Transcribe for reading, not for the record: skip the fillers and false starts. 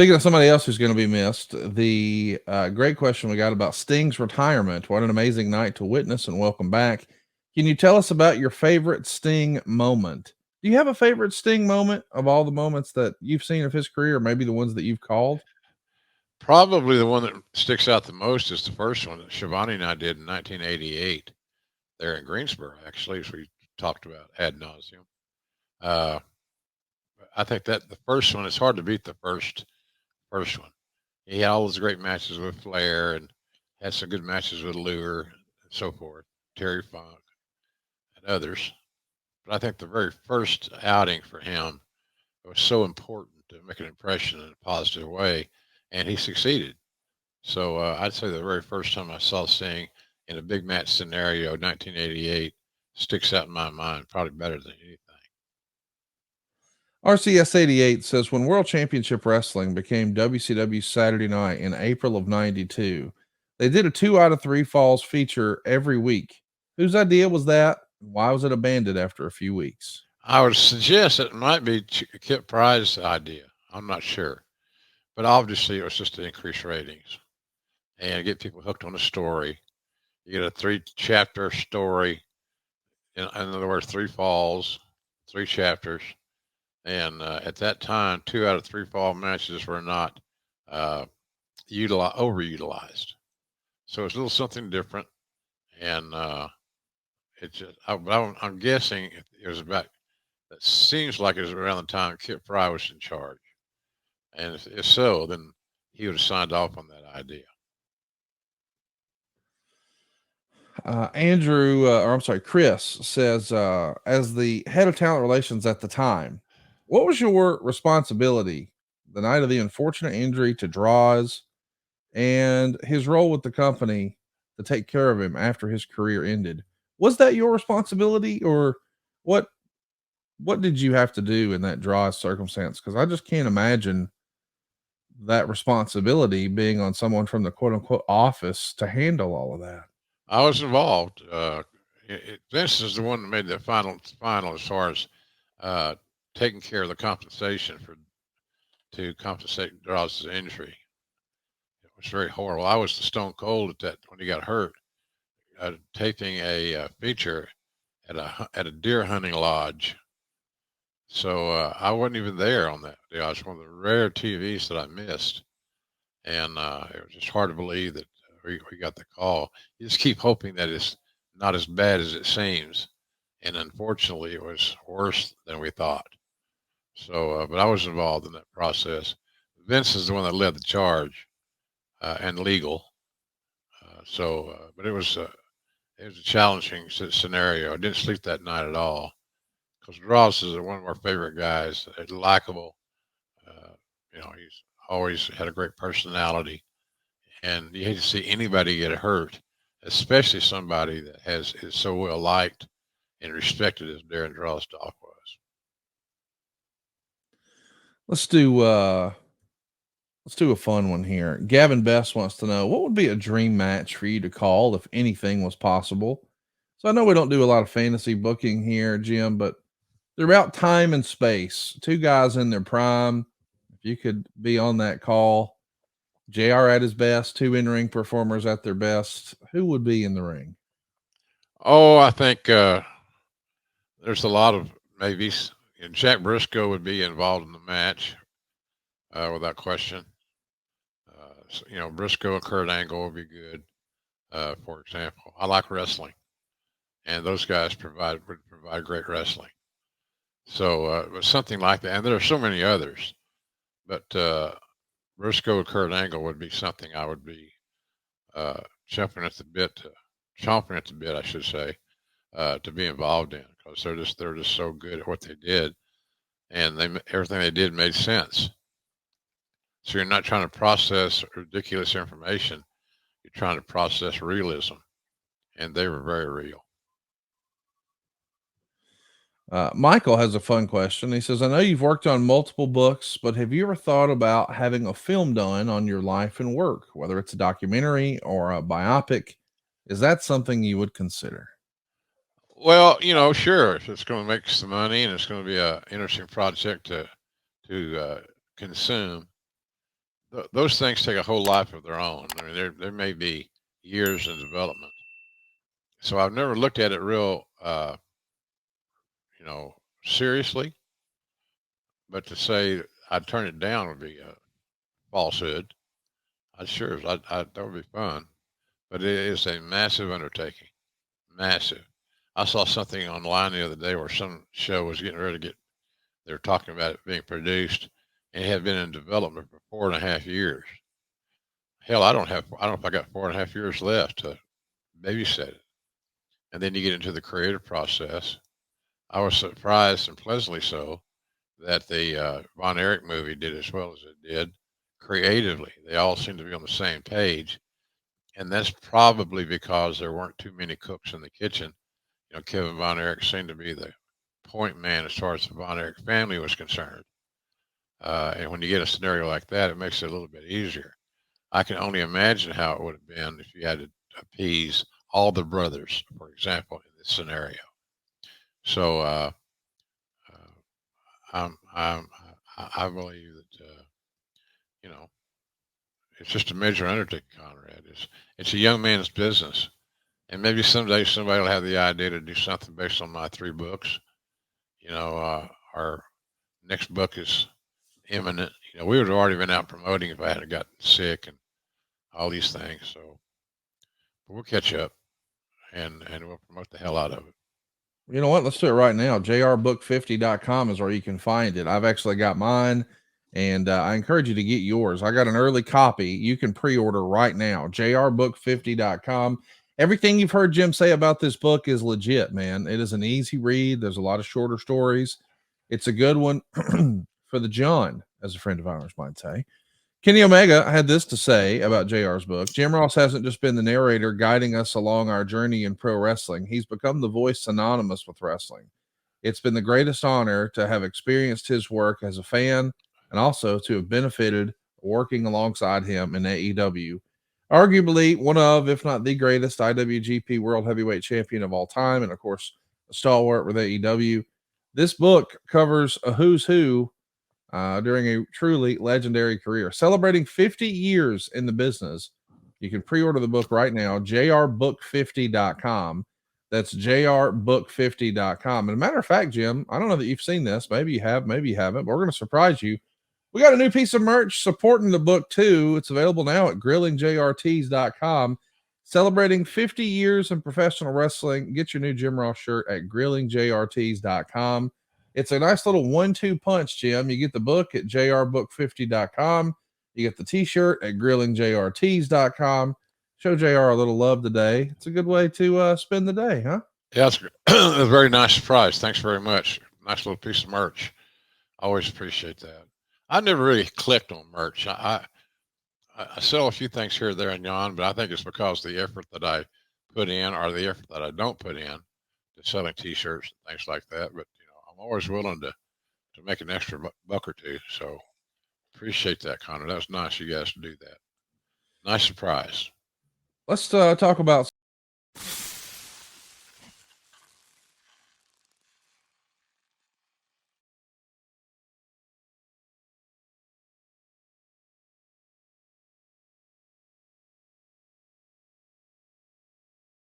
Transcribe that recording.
Speaking of somebody else who's going to be missed, the great question we got about Sting's retirement. What an amazing night to witness and welcome back. Can you tell us about your favorite Sting moment? Do you have a favorite Sting moment of all the moments that you've seen of his career, or maybe the ones that you've called? Probably the one that sticks out the most is the first one that Shivani and I did in 1988 there in Greensboro, actually, as we talked about ad nauseum. Uh, I think that the first one, it's hard to beat the first one. He had all those great matches with Flair and had some good matches with Lure and so forth, Terry Funk and others. But I think the very first outing for him was so important to make an impression in a positive way, and he succeeded. So I'd say the very first time I saw Sting in a big match scenario, 1988, sticks out in my mind, probably better than anything. RCS 88 says when World Championship Wrestling became WCW Saturday Night in April of 92, they did a 2 out of 3 falls feature every week. Whose idea was that? Why was it abandoned after a few weeks? I would suggest it might be Kip Pryde's idea. I'm not sure, but obviously it was just to increase ratings and get people hooked on the story. You get a 3-chapter story, in other words, 3 falls, 3 chapters, and at that time, 2 out of 3 fall matches were not uh, overutilized. So it's a little something different, and it just. I'm guessing it was about. It seems like it was around the time Kip Fry was in charge, and if so, then he would have signed off on that idea. Or I'm sorry, Chris says, as the head of talent relations at the time, what was your responsibility the night of the unfortunate injury to Droz and his role with the company to take care of him after his career ended? Was that your responsibility, or what? What did you have to do in that Droz circumstance? Because I just can't imagine that responsibility being on someone from the quote unquote office to handle all of that. I was involved. Vince is the one that made the final as far as uh, taking care of the compensation for to compensate Dawes' injury. It was very horrible. I was the Stone Cold at that when he got hurt, taping a feature at a deer hunting lodge. So I wasn't even there on that deal. It's one of the rare TVs that I missed, and it was just hard to believe that we got the call. You just keep hoping that it's not as bad as it seems, and unfortunately, it was worse than we thought. So, but I was involved in that process. Vince is the one that led the charge and legal. But it was a challenging scenario. I didn't sleep that night at all because Droz is one of our favorite guys. Likable. Uh, he's always had a great personality, and you hate to see anybody get hurt, especially somebody that is so well liked and respected as Darren Drozdov was. Let's do uh let's do a fun one here. Gavin Best wants to know what would be a dream match for you to call if anything was possible. So I know we don't do a lot of fantasy booking here, Jim, but throughout time and space, two guys in their prime, if you could be on that call, JR at his best, two in-ring performers at their best, who would be in the ring? Oh, I think there's a lot of maybes. And Jack Briscoe would be involved in the match without question. Briscoe and Kurt Angle would be good. For example, I like wrestling, and those guys would provide great wrestling. So something like that, and there are so many others, but Briscoe and Kurt Angle would be something I would be uh, chomping at the bit, chomping at the bit, I should say, to be involved in because they're just so good at what they did, and everything they did made sense. So you're not trying to process ridiculous information; you're trying to process realism, and they were very real. Michael has a fun question. He says, I know you've worked on multiple books, but have you ever thought about having a film done on your life and work, whether it's a documentary or a biopic? Is that something you would consider? Well, sure, if it's going to make some money and it's going to be a interesting project to consume, those things take a whole life of their own. I mean, there may be years in development. So I've never looked at it real, seriously. But to say I'd turn it down would be a falsehood. That would be fun. But it is a massive undertaking. Massive. I saw something online the other day where some show was getting ready to get. They were talking about it being produced, and it had been in development for 4.5 years. Hell, I don't know if I got 4.5 years left to babysit it. And then you get into the creative process. I was surprised and pleasantly so that the Von Erich movie did as well as it did creatively. They all seem to be on the same page. And that's probably because there weren't too many cooks in the kitchen. Kevin Von Erich seemed to be the point man as far as the Von Erich family was concerned. And when you get a scenario like that, it makes it a little bit easier. I can only imagine how it would have been if you had to appease all the brothers, for example, in this scenario. So I believe that it's just a major undertaking, Conrad. It's a young man's business, and maybe someday somebody will have the idea to do something based on my 3 books. Our next book is imminent. We would have already been out promoting if I hadn't gotten sick and all these things. So we'll catch up and we'll promote the hell out of it. You know what? Let's do it right now. jrbook50.com is where you can find it. I've actually got mine, and I encourage you to get yours. I got an early copy. You can pre-order right now. jrbook50.com. Everything you've heard Jim say about this book is legit, man. It is an easy read. There's a lot of shorter stories. It's a good one for the John, as a friend of ours might say. Kenny Omega had this to say about JR's book. Jim Ross hasn't just been the narrator guiding us along our journey in pro wrestling. He's become the voice synonymous with wrestling. It's been the greatest honor to have experienced his work as a fan and also to have benefited working alongside him in AEW. Arguably one of, if not the greatest IWGP World Heavyweight Champion of all time, and of course, a stalwart with AEW. This book covers a who's who during a truly legendary career, celebrating 50 years in the business. You can pre-order the book right now, jrbook50.com. That's jrbook50.com. And a matter of fact, Jim, I don't know that you've seen this. Maybe you have, maybe you haven't, but we're going to surprise you. We got a new piece of merch supporting the book too. It's available now at grillingjrts.com. Celebrating 50 years in professional wrestling. Get your new Jim Ross shirt at grillingjrts.com. It's a nice little 1-2 punch, Jim. You get the book at jrbook50.com. You get the t-shirt at grillingjrts.com. Show JR a little love today. It's a good way to spend the day, huh? Yeah, that's a very nice surprise. Thanks very much. Nice little piece of merch. I always appreciate that. I never really clicked on merch. I sell a few things here, there, and yon, but I think it's because the effort that I put in or the effort that I don't put in to selling T-shirts and things like that. But I'm always willing to make an extra buck or two. So appreciate that, Connor. That was nice of you guys to do that. Nice surprise. Let's talk about